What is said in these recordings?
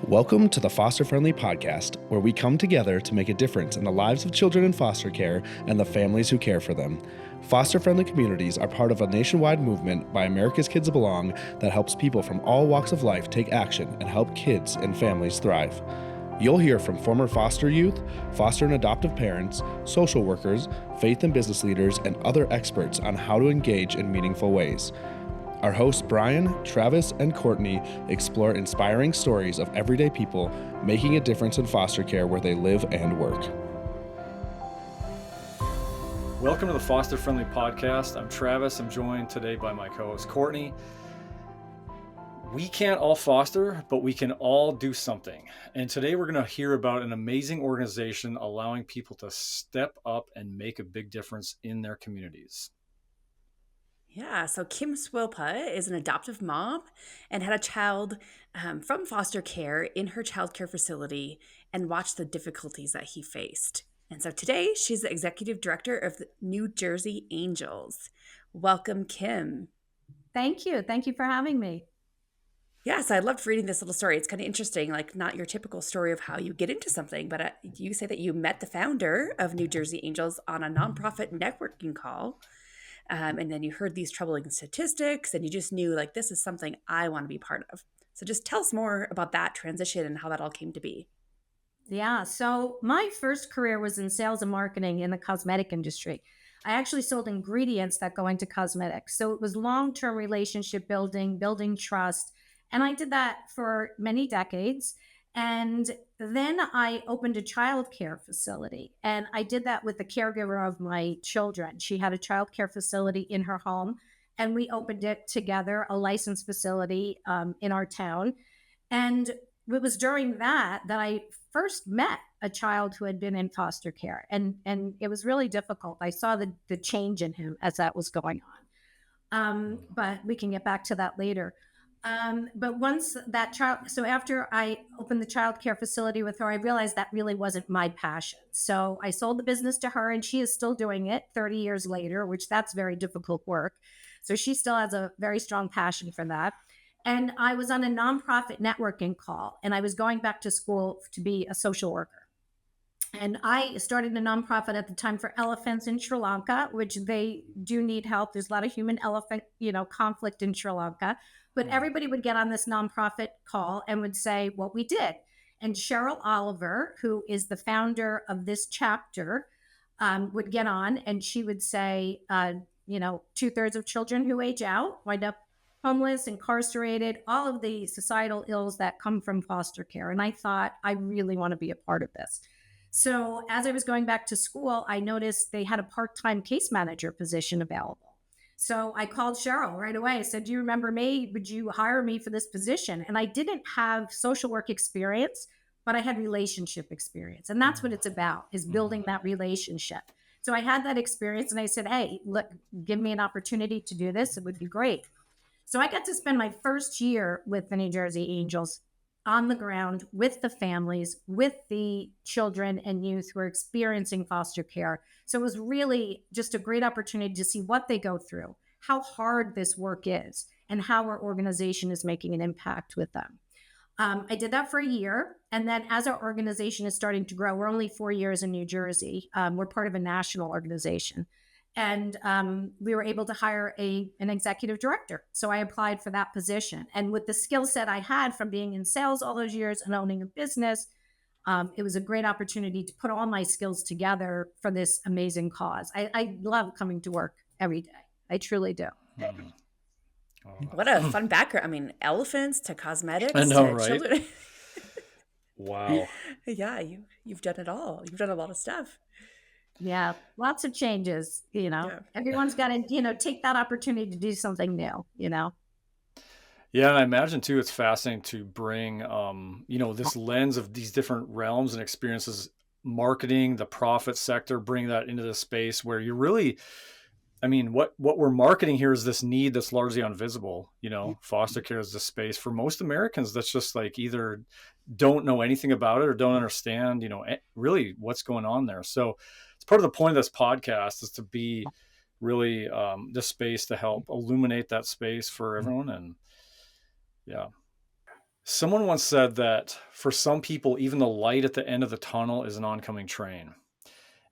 Welcome to the Foster Friendly Podcast, where we come together to make a difference in the lives of children in foster care and the families who care for them. Foster Friendly communities are part of a nationwide movement by America's Kids Belong that helps people from all walks of life take action and help kids and families thrive. You'll hear from former foster youth, foster and adoptive parents, social workers, faith and business leaders, and other experts on how to engage in meaningful ways. Our hosts Brian, Travis, and Courtney explore inspiring stories of everyday people making a difference in foster care where they live and work. Welcome to the Foster Friendly Podcast. I'm Travis. I'm joined today by my co-host Courtney. We can't all foster, but we can all do something. And today we're going to hear about an amazing organization allowing people to step up and make a big difference in their communities. Yeah, so Kim Swilpa is an adoptive mom and had a child from foster care in her childcare facility and watched the difficulties that he faced. And so today she's the executive director of the New Jersey Angels. Welcome, Kim. Thank you. Thank you for having me. Yes, I loved reading this little story. It's kind of interesting, like not your typical story of how you get into something, but you say that you met the founder of New Jersey Angels on a nonprofit networking call. And then you heard these troubling statistics and you just knew like, this is something I want to be part of. So just tell us more about that transition and how that all came to be. Yeah. So my first career was in sales and marketing in the cosmetic industry. I actually sold ingredients that go into cosmetics. So it was long-term relationship building trust. And I did that for many decades. And then I opened a childcare facility, and I did that with the caregiver of my children. She had a childcare facility in her home, and we opened it together, a licensed facility in our town. And it was during that I first met a child who had been in foster care, and it was really difficult. I saw the change in him as that was going on. But we can get back to that later. But once that child, so after I opened the child care facility with her, I realized that really wasn't my passion. So I sold the business to her, and she is still doing it 30 years later, which that's very difficult work. So she still has a very strong passion for that. And I was on a nonprofit networking call, and I was going back to school to be a social worker. And I started a nonprofit at the time for elephants in Sri Lanka, which they do need help. There's a lot of human elephant, conflict in Sri Lanka. But everybody would get on this nonprofit call and would say what we did. And Cheryl Oliver, who is the founder of this chapter, would get on and she would say, 2/3 of children who age out wind up homeless, incarcerated, all of the societal ills that come from foster care. And I thought, I really want to be a part of this. So as I was going back to school, I noticed they had a part-time case manager position available. So I called Cheryl right away. I said, do you remember me? Would you hire me for this position? And I didn't have social work experience, but I had relationship experience. And that's what it's about, is building that relationship. So I had that experience and I said, hey, look, give me an opportunity to do this. It would be great. So I got to spend my first year with the New Jersey Angels on the ground with the families, with the children and youth who are experiencing foster care. So it was really just a great opportunity to see what they go through, how hard this work is, and how our organization is making an impact with them. I did that for a year. And then as our organization is starting to grow, we're only 4 years in New Jersey. We're part of a national organization. And we were able to hire an executive director. So I applied for that position. And with the skill set I had from being in sales all those years and owning a business, it was a great opportunity to put all my skills together for this amazing cause. I love coming to work every day. I truly do. Mm-hmm. Oh. What a fun background. I mean, elephants to cosmetics I know, to right? children. Wow. Yeah, you've done it all. You've done a lot of stuff. Yeah, lots of changes, Everyone's got to, take that opportunity to do something new, Yeah, and I imagine too, it's fascinating to bring, this lens of these different realms and experiences, marketing, the profit sector, bring that into the space where you're really, what we're marketing here is this need that's largely invisible. Foster care is the space for most Americans that's just like either don't know anything about it or don't understand, really what's going on there. So it's part of the point of this podcast is to be really the space to help illuminate that space for everyone. And yeah. Someone once said that for some people, even the light at the end of the tunnel is an oncoming train.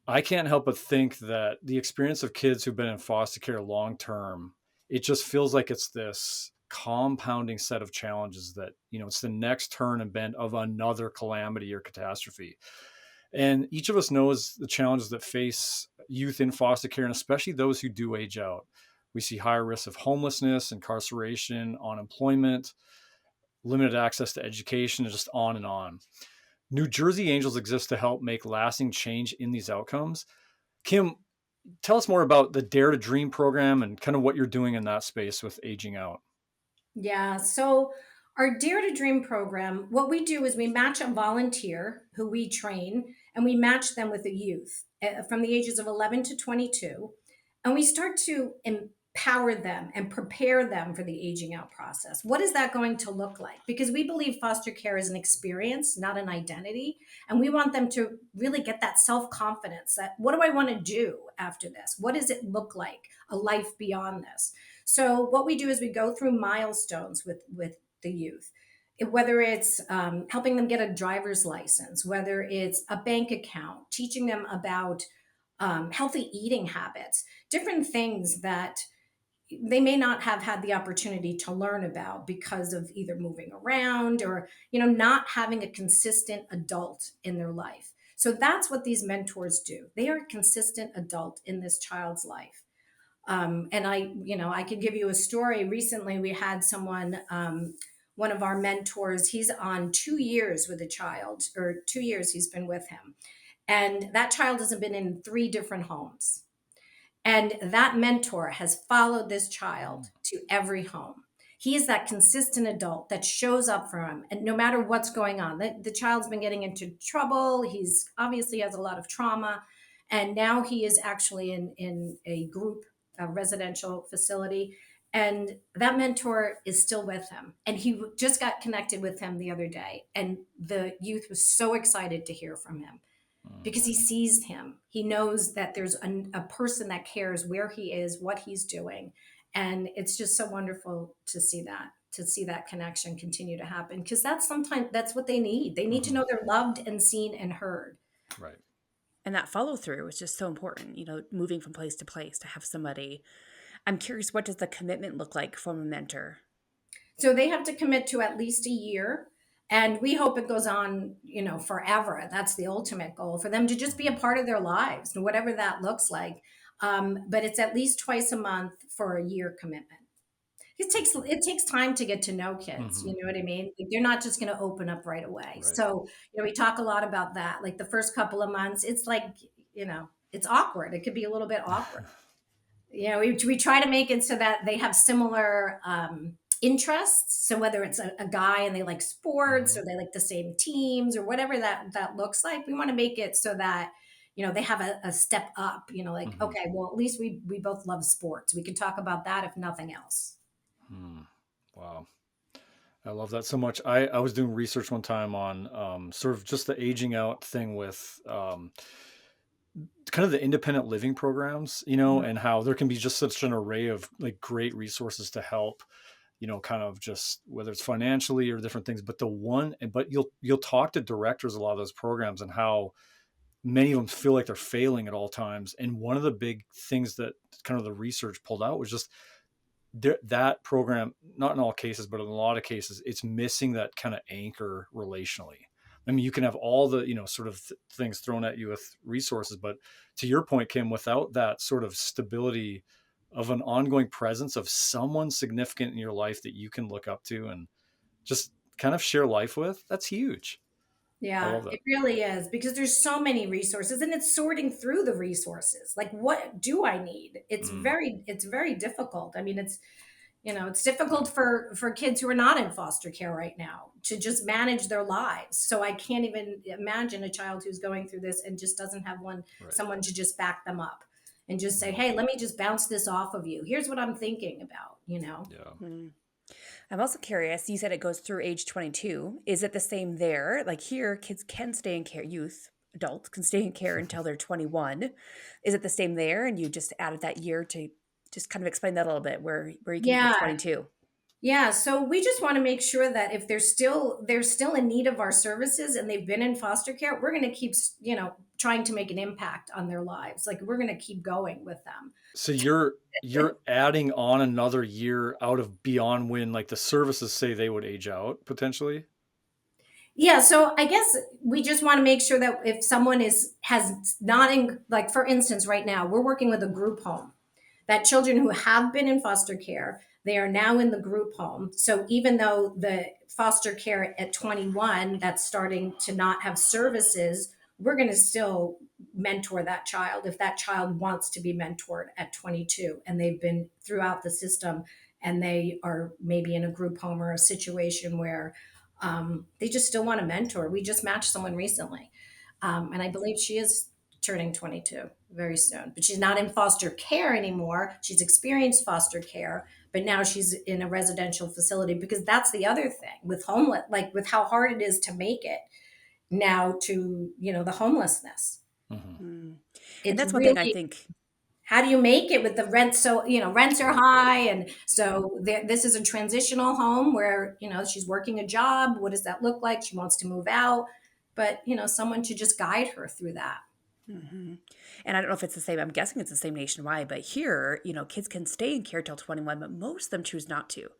I can't help but think that the experience of kids who've been in foster care long term, it just feels like it's this compounding set of challenges that, it's the next turn and bend of another calamity or catastrophe. And each of us knows the challenges that face youth in foster care, and especially those who do age out. We see higher risks of homelessness, incarceration, unemployment, limited access to education, and just on and on. New Jersey Angels exist to help make lasting change in these outcomes. Kim, tell us more about the Dare to Dream program and kind of what you're doing in that space with aging out. Yeah. So our Dare to Dream program, what we do is we match a volunteer who we train and we match them with a youth from the ages of 11 to 22. And we start to empower them and prepare them for the aging out process. What is that going to look like? Because we believe foster care is an experience, not an identity. And we want them to really get that self confidence that what do I want to do after this? What does it look like? A life beyond this? So what we do is we go through milestones with the youth, whether it's helping them get a driver's license, whether it's a bank account, teaching them about healthy eating habits, different things that they may not have had the opportunity to learn about because of either moving around or not having a consistent adult in their life. So that's what these mentors do. They are a consistent adult in this child's life. And I could give you a story. Recently, we had someone, one of our mentors, he's on 2 years with a child, or 2 years he's been with him. And that child has been in 3 different homes. And that mentor has followed this child to every home. He is that consistent adult that shows up for him. And no matter what's going on, the child's been getting into trouble. He's obviously has a lot of trauma. And now he is actually in a group, a residential facility. And that mentor is still with him. And he just got connected with him the other day. And the youth was so excited to hear from him because he sees him. He knows that there's a person that cares where he is, what he's doing. And it's just so wonderful to see that connection continue to happen. Because sometimes that's what they need. They need to know they're loved and seen and heard. Right. And that follow through is just so important, moving from place to place to have somebody. I'm curious, what does the commitment look like from a mentor? So they have to commit to at least a year. And we hope it goes on, forever. That's the ultimate goal for them to just be a part of their lives, whatever that looks like. But it's at least twice a month for a year commitment. It takes time to get to know kids. You know what I mean? Like, they're not just going to open up right away. Right. So we talk a lot about that. Like the first couple of months, it's like it's awkward. It could be a little bit awkward. We try to make it so that they have similar interests. So whether it's a guy and they like sports or they like the same teams or whatever that looks like, we want to make it so that they have a step up. Okay, well, at least we both love sports. We can talk about that if nothing else. Wow. I love that so much. I was doing research one time on sort of just the aging out thing with kind of the independent living programs, and how there can be just such an array of like great resources to help, kind of just whether it's financially or different things. But you'll talk to directors of a lot of those programs and how many of them feel like they're failing at all times. And one of the big things that kind of the research pulled out was just that program, not in all cases, but in a lot of cases, it's missing that kind of anchor relationally. I mean, you can have all the, sort of things thrown at you with resources, but to your point, Kim, without that sort of stability of an ongoing presence of someone significant in your life that you can look up to and just kind of share life with, that's huge. I Yeah, love that. it really is because there's so many resources and it's sorting through the resources. Like, what do I need? It's very difficult. I mean, it's difficult for kids who are not in foster care right now to just manage their lives. So I can't even imagine a child who's going through this and just doesn't have someone to just back them up and just say, "Hey, let me just bounce this off of you. Here's what I'm thinking about." Yeah. I'm also curious, you said it goes through age 22. Is it the same there? Like here, kids can stay in care, adults can stay in care until they're 21. Is it the same there? And you just added that year to just kind of explain that a little bit where you can get Yeah. 22. Yeah, so we just want to make sure that if they're still in need of our services and they've been in foster care, we're going to keep, trying to make an impact on their lives. Like we're going to keep going with them. So you're adding on another year out of beyond when like the services say they would age out potentially? Yeah, so I guess we just want to make sure that if someone has not in, like for instance, right now we're working with a group home, that children who have been in foster care, they are now in the group home. So even though the foster care at 21 that's starting to not have services, we're going to still mentor that child if that child wants to be mentored at 22 and they've been throughout the system and they are maybe in a group home or a situation where they just still want to mentor. We just matched someone recently, and I believe she is turning 22 very soon, but she's not in foster care anymore. She's experienced foster care, but now she's in a residential facility because that's the other thing with homeless, like with how hard it is to make it now to, the homelessness. Mhm. Mm. And It's that's one thing I really, think. how do you make it with the rent? So, rents are high. And so this is a transitional home where, she's working a job. What does that look like? She wants to move out, but, someone to just guide her through that. Mhm. And I don't know if it's the same. I'm guessing it's the same nationwide, but here, kids can stay in care till 21, but most of them choose not to.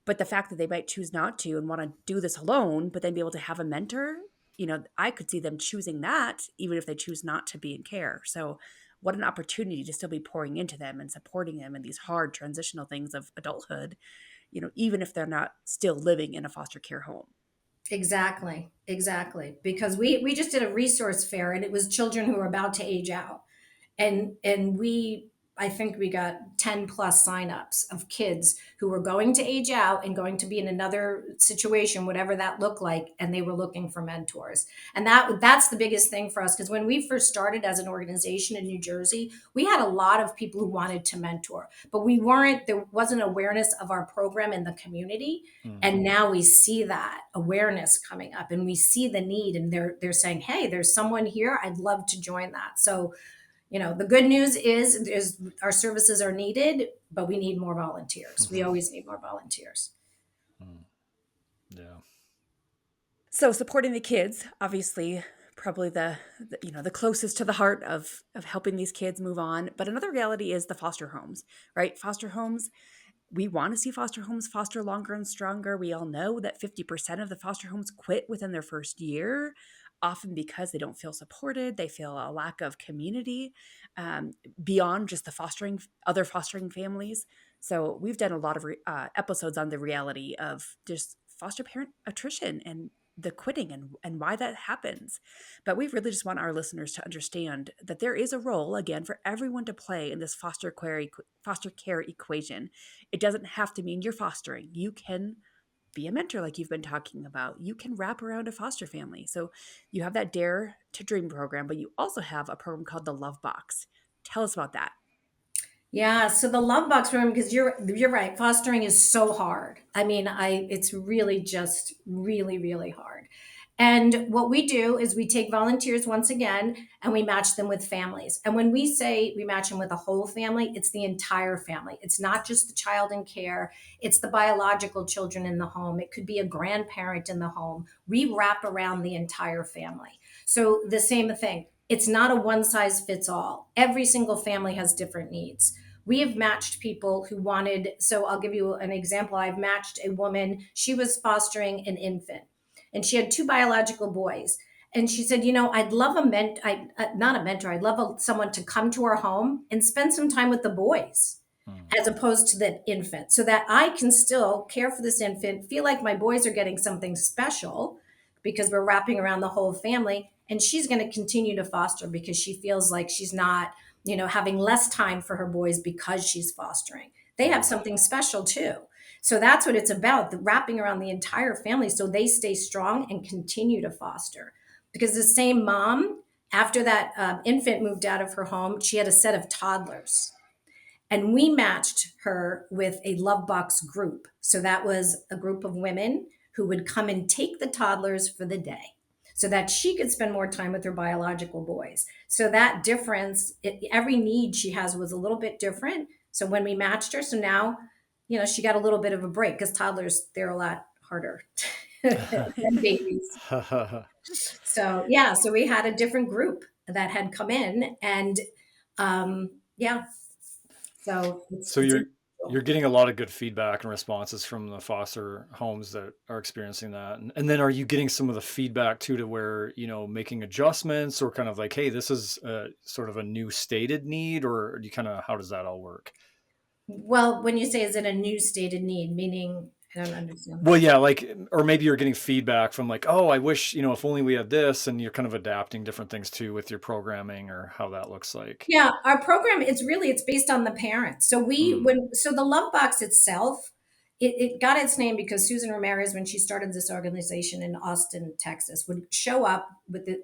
But the fact that they might choose not to and want to do this alone, but then be able to have a mentor, I could see them choosing that even if they choose not to be in care. So, what an opportunity to still be pouring into them and supporting them in these hard transitional things of adulthood, even if they're not still living in a foster care home. Exactly, exactly. Because we just did a resource fair and it was children who were about to age out. And we I think we got 10 plus signups of kids who were going to age out and going to be in another situation, whatever that looked like, and they were looking for mentors. And that's the biggest thing for us because when we first started as an organization in New Jersey, we had a lot of people who wanted to mentor, but there wasn't awareness of our program in the community. Mhm. And now we see that awareness coming up and we see the need and they're saying, hey, there's someone here, I'd love to join that. So the good news is our services are needed, but we need more volunteers. We always need more volunteers. Mhm. Yeah. So supporting the kids, obviously, probably the closest to the heart of helping these kids move on. But another reality is the foster homes, right? Foster homes, we want to see foster homes foster longer and stronger. We all know that 50% of the foster homes quit within their first year, often because they don't feel supported. They feel a lack of community beyond just the other fostering families. So we've done a lot of episodes on the reality of just foster parent attrition and the quitting and why that happens. But we really just want our listeners to understand that there is a role, again, for everyone to play in this foster care equation. It doesn't have to mean you're fostering. You can be a mentor like you've been talking about. You can wrap around a foster family. So you have that Dare to Dream program, but you also have a program called the Love Box. Tell us about that. Yeah, so the love box program, because you're right, fostering is so hard. I mean, it's really just really, really hard. And what we do is we take volunteers once again and we match them with families. And when we say we match them with a whole family, it's the entire family. It's not just the child in care, it's the biological children in the home. It could be a grandparent in the home. We wrap around the entire family. So the same thing. It's not a one size fits all. Every single family has different needs. We have matched people who wanted, so I'll give you an example. I've matched a woman, she was fostering an infant and she had two biological boys. And she said, I'd love not a mentor, I'd love someone to come to our home and spend some time with the boys Mhm. as opposed to the infant so that I can still care for this infant, feel like my boys are getting something special because we're wrapping around the whole family. And she's going to continue to foster because she feels like she's not, having less time for her boys because she's fostering. They have something special too. So that's what it's about, the wrapping around the entire family so they stay strong and continue to foster. Because the same mom, after that infant moved out of her home, she had a set of toddlers. And we matched her with a Love Box group. So that was a group of women who would come and take the toddlers for the day so that she could spend more time with her biological boys. So that difference, every need she has was a little bit different. So when we matched her, so now she got a little bit of a break because toddlers, they're a lot harder than babies. So yeah, so we had a different group that had come in, and yeah, so So it's you're getting a lot of good feedback and responses from the foster homes that are experiencing that. And then are you getting some of the feedback too to where, making adjustments or kind of like, hey, this is sort of a new stated need, or do you kind of, how does that all work? well, when you say is it a new stated need, meaning I don't understand. Well, yeah, like, or maybe you're getting feedback from like, oh, I wish, if only we had this, and you're kind of adapting different things too with your programming or how that looks like. Yeah, our program it's based on the parents. So Mm, the Love Box itself, it got its name because Susan Ramirez, when she started this organization in Austin, Texas, would show up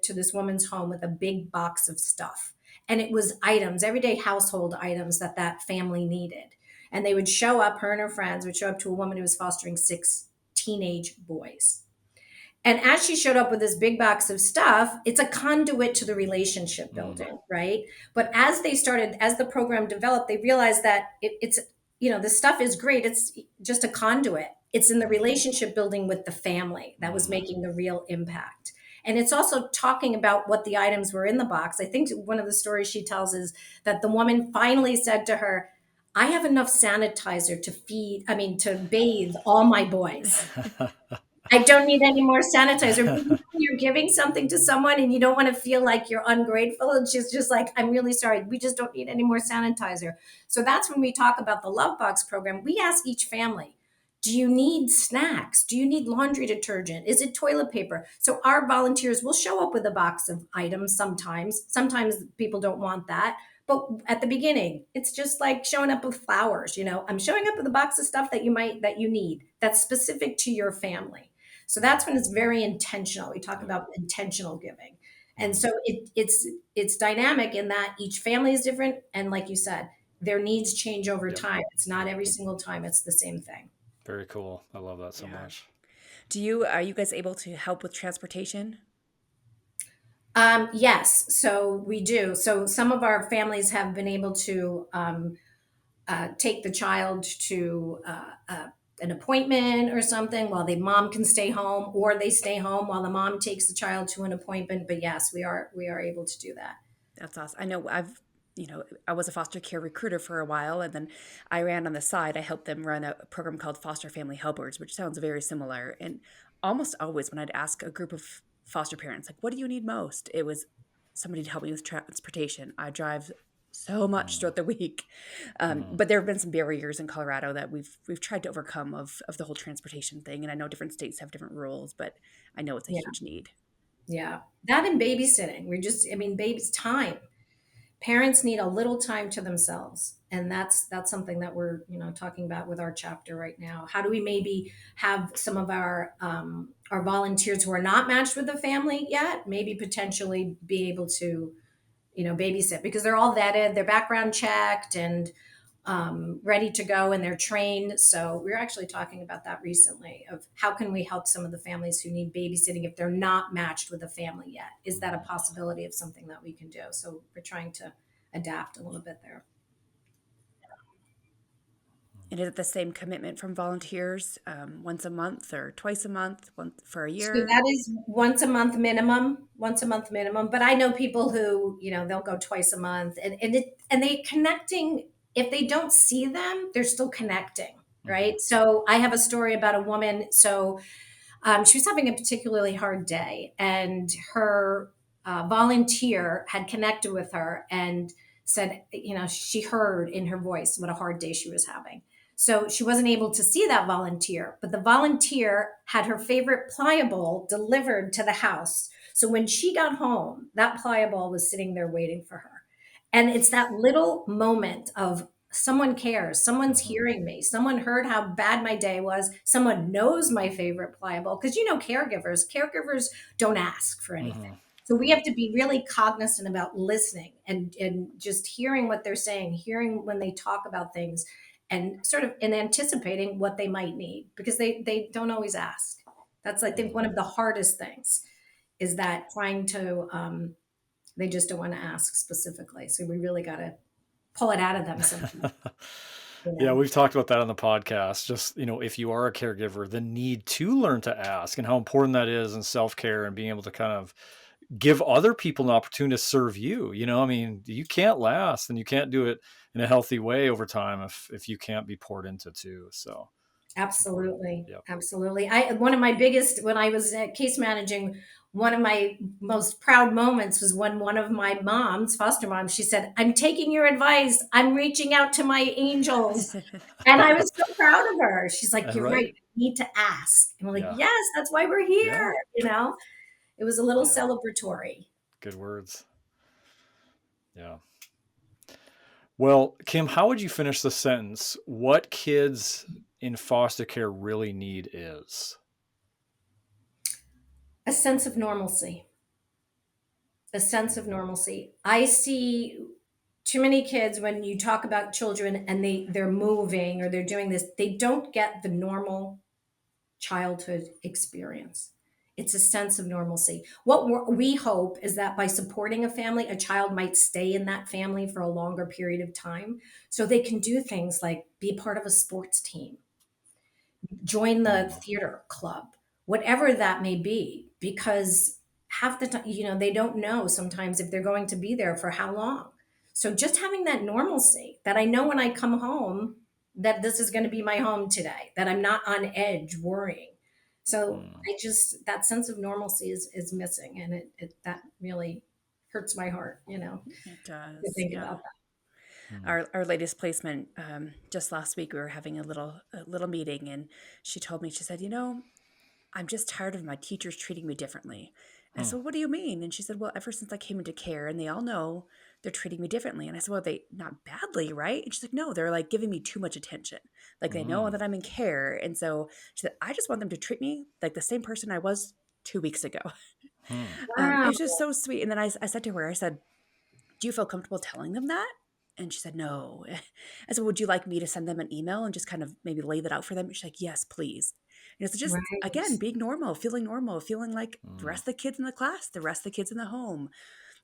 to this woman's home with a big box of stuff, and it was items, everyday household items that family needed, and they would show up. Her and her friends would show up to a woman who was fostering 6 teenage boys. And as she showed up with this big box of stuff, it's a conduit to the relationship mm, building, right? But as the program developed, they realized that the stuff is great. It's just a conduit. It's in the mm, relationship building with the family that was mm, making the real impact. And it's also talking about what the items were in the box. I think one of the stories she tells is that the woman finally said to her, I have enough sanitizer to bathe all my boys. I don't need any more sanitizer. When you're giving something to someone and you don't want to feel like you're ungrateful, and she's just like, I'm really sorry. We just don't need any more sanitizer. So that's when we talk about the Love Box program. We ask each family, do you need snacks? Do you need laundry detergent? Is it toilet paper? So our volunteers will show up with a box of items sometimes. Sometimes people don't want that. But at the beginning, it's just like showing up with flowers. I'm showing up with a box of stuff that you need that's specific to your family. So that's when it's very intentional. We talk yeah, about intentional giving. And mm, so it's dynamic in that each family is different. And like you said, their needs change over yep, time. It's not yep. every single time it's the same thing. Very cool. I love that so Yeah. much. Are you guys able to help with transportation? Yes, so we do. So some of our families have been able to take the child to an appointment or something while the mom can stay home, or they stay home while the mom takes the child to an appointment. But yes, we are able to do that. That's awesome. I know I was a foster care recruiter for a while, and then I ran on the side. I helped them run a program called Foster Family Helpers, which sounds very similar. And almost always, when I'd ask a group of foster parents, like, what do you need most? It was somebody to help me with transportation. I drive so much Mm, throughout the week, mm, but there have been some barriers in Colorado that we've tried to overcome of the whole transportation thing. And I know different states have different rules, but I know it's a Yeah, huge need. yeah. That and babysitting. Baby's time. Parents need a little time to themselves, and that's something that we're talking about with our chapter right now. How do we maybe have some of our volunteers who are not matched with the family yet, maybe potentially be able to babysit, because they're all vetted, they're background checked, and ready to go, and they're trained. So we were actually talking about that recently, of how can we help some of the families who need babysitting if they're not matched with a family yet. Is that a mm. possibility of something that we can do? So we're trying to adapt a little bit there. And is it the same commitment from volunteers, once a month or twice a month, once for a So year? that is once a month minimum. But I know people who, they'll go twice a month, and they connecting. If they don't see them, they're still connecting, Mhm, right? So I have a story about a woman. So she was having a particularly hard day, and her volunteer had connected with her and said, she heard in her voice what a hard day she was having. So she wasn't able to see that volunteer, but the volunteer had her favorite pliable delivered to the house. So when she got home, that pliable was sitting there waiting for her. And it's that little moment of someone cares, someone's mhm, hearing me, someone heard how bad my day was, someone knows my favorite pliable. Because caregivers don't ask for anything. mhm. So we have to be really cognizant about listening, and just hearing what they're saying, hearing when they talk about things, and sort of in anticipating what they might need, because they don't always ask. That's, I think, one of the hardest things, is that trying to they just don't want to ask specifically. So we really got to pull it out of them sometimes. you Yeah, know. we've talked about that on the podcast. Just, if you are a caregiver, the need to learn to ask and how important that is in self-care and being able to kind of give other people an opportunity to serve you. I mean, you can't last and you can't do it in a healthy way over time if you can't be poured into too. So it's important. Absolutely. Yep. Absolutely. One of my biggest, when I was case managing, one of my most proud moments was when one of my moms, foster moms, she said, "I'm taking your advice. I'm reaching out to my angels." And I was so proud of her. She's like, "You're right. Right. I need to ask." And we're like, Yeah. "Yes, that's why we're Yeah. here." It was a little Yeah. celebratory. Good words. Yeah. Well, Kim, how would you finish the sentence? What kids in foster care really need is? A sense of normalcy. A sense of normalcy. I see too many kids when you talk about children and they're moving or they're doing this, they don't get the normal childhood experience. It's a sense of normalcy. We hope is that by supporting a family, a child might stay in that family for a longer period of time so they can do things like be part of a sports team, join the theater club, whatever that may be, because half the time, they don't know sometimes if they're going to be there for how long. So just having that normalcy that I know when I come home that this is going to be my home today, that I'm not on edge worrying. So that sense of normalcy is missing. And that really hurts my heart, It to does. think Yeah. about Our latest placement, just last week, we were having a little meeting, and she told me, she said, I'm just tired of my teachers treating me differently. And I said, well, what do you mean? And she said, well, ever since I came into care, and they all know they're treating me differently. And I said, well, they not badly, right? And she's like, no, they're like giving me too much attention. Like they know that I'm in care. And so she said, I just want them to treat me like the same person I was 2 weeks ago. It that. was just so sweet. And then I said to her, I said, do you feel comfortable telling them that? And she said, no. I said, would you like me to send them an email and just kind of maybe lay that out for them? And she's like, yes, please. It's just, again, Right. being normal, feeling like the rest of the kids in the class, the rest of the kids in the home,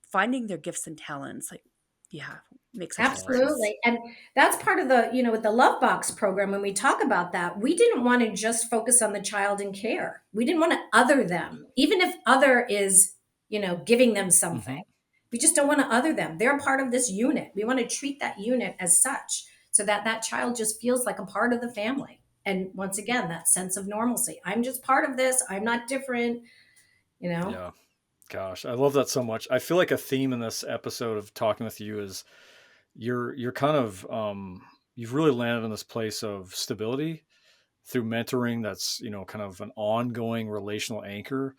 finding their gifts and talents. Like, yeah, makes such a difference. Absolutely. And that's part of with the Love Box program, when we talk about that, we didn't want to just focus on the child in care. We didn't want to other them, even if other is, giving them something. We just don't want to other them. They're part of this unit. We want to treat that unit as such so that that child just feels like a part of the family. And once again, that sense of normalcy. I'm just part of this. I'm not different, you know? Yeah. Gosh, I love that so much. I feel like a theme in this episode of talking with you is you're kind of you've really landed in this place of stability through mentoring that's, kind of an ongoing relational anchor.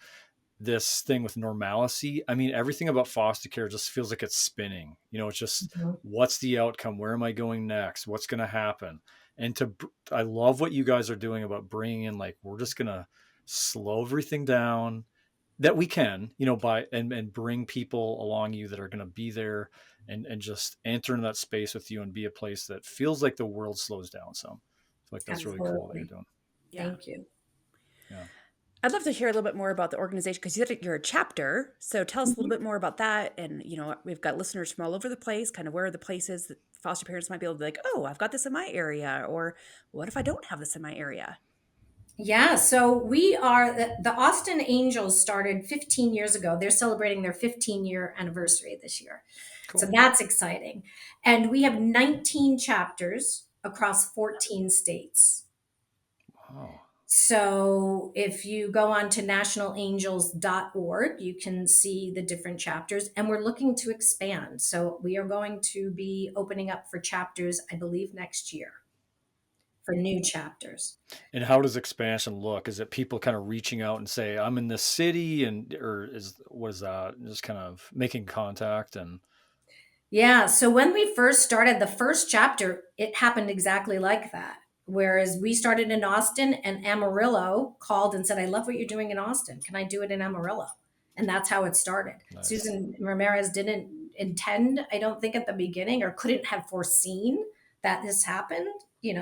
This thing with normalcy. I mean, everything about foster care just feels like it's spinning. It's just Mhm. what's the outcome? Where am I going next? What's going to happen? And I love what you guys are doing about bringing in, like, we're just going to slow everything down that we can, by and bring people along you that are going to be there and just enter in that space with you and be a place that feels like the world slows down some. I feel like that's really cool that you're Absolutely. doing. Yeah. Thank you. Yeah. I'd love to hear a little bit more about the organization because you said you're a chapter. So tell us a little bit more about that. And, we've got listeners from all over the place, kind of where are the places that foster parents might be able to be like, oh, I've got this in my area. Or what if I don't have this in my area? Yeah, so we are the Austin Angels started 15 years ago. They're celebrating their 15-year anniversary this year. So Cool. that's exciting. And we have 19 chapters across 14 states. Wow. So if you go on to nationalangels.org, you can see the different chapters, and we're looking to expand. So we are going to be opening up for chapters, I believe, next year, for new chapters. And how does expansion look? Is it people kind of reaching out and say, I'm in this city, or what is that? Just kind of making contact and Yeah. So when we first started the first chapter, it happened exactly like that. Whereas we started in Austin and Amarillo called and said, I love what you're doing in Austin. Can I do it in Amarillo? And that's how it started. nice. Susan Ramirez didn't intend, I don't think, at the beginning or couldn't have foreseen that this happened,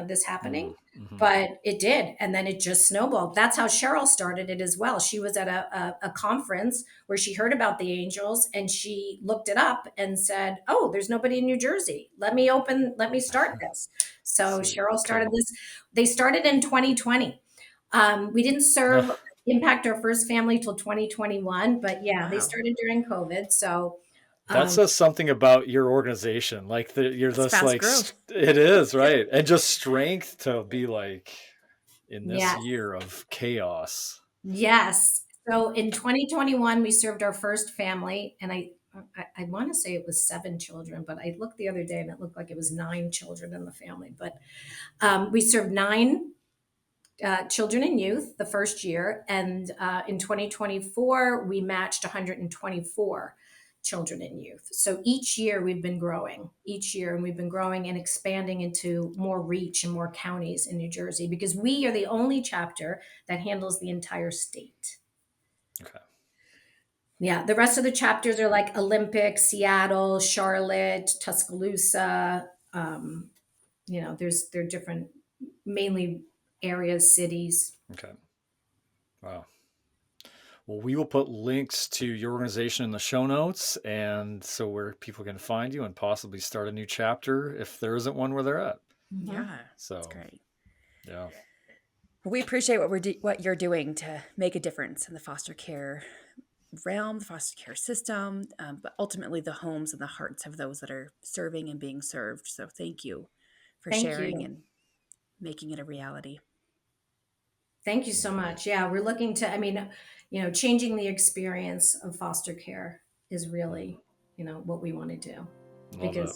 this happening, Mm-hmm. but it did. And then it just snowballed. That's how Cheryl started it as well. She was at a conference where she heard about the angels and she looked it up and said, oh, there's nobody in New Jersey. Let me start this. So Cheryl started this. They started in 2020. We didn't impact our first family till 2021, but Wow. they started during COVID. So that says something about your organization. Like you're It's just fast like, growth. it is, right? And just strength to be like in this Yes. year of chaos. Yes. So in 2021, we served our first family, and I want to say it was 7 children, but I looked the other day and it looked like it was 9 children in the family. But we served 9 children and youth the first year, and in 2024, we matched 124 children and youth. So each year we've been growing, and we've been growing and expanding into more reach and more counties in New Jersey, because we are the only chapter that handles the entire state. Okay. Yeah, the rest of the chapters are like Olympic, Seattle, Charlotte, Tuscaloosa. They're different, mainly areas, cities. Okay. Wow. Well, we will put links to your organization in the show notes, and so where people can find you and possibly start a new chapter if there isn't one where they're at. Yeah. So That's great. Yeah. We appreciate what you're doing to make a difference in the foster care realm, the foster care system, but ultimately the homes and the hearts of those that are serving and being served. So thank you for sharing and making it a reality. Thank you so much. Yeah, we're looking to, changing the experience of foster care is really, what we want to do. Thank you.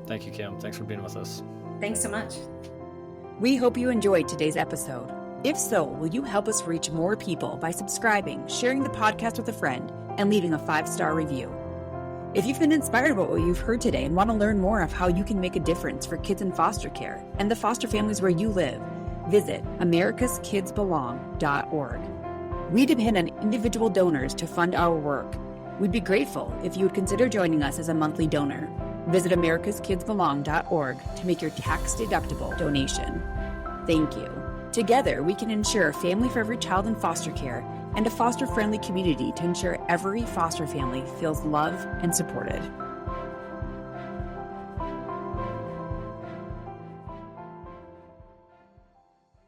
Thank you, Kim. Thanks for being with us. Thanks so much. We hope you enjoyed today's episode. If so, will you help us reach more people by subscribing, sharing the podcast with a friend, and leaving a 5-star review? If you've been inspired by what you've heard today and want to learn more of how you can make a difference for kids in foster care and the foster families where you live, visit americaskidsbelong.org. We depend on individual donors to fund our work. We'd be grateful if you would consider joining us as a monthly donor. Visit americaskidsbelong.org to make your tax-deductible donation. Thank you. Together, we can ensure a family for every child in foster care and a foster-friendly community to ensure every foster family feels loved and supported.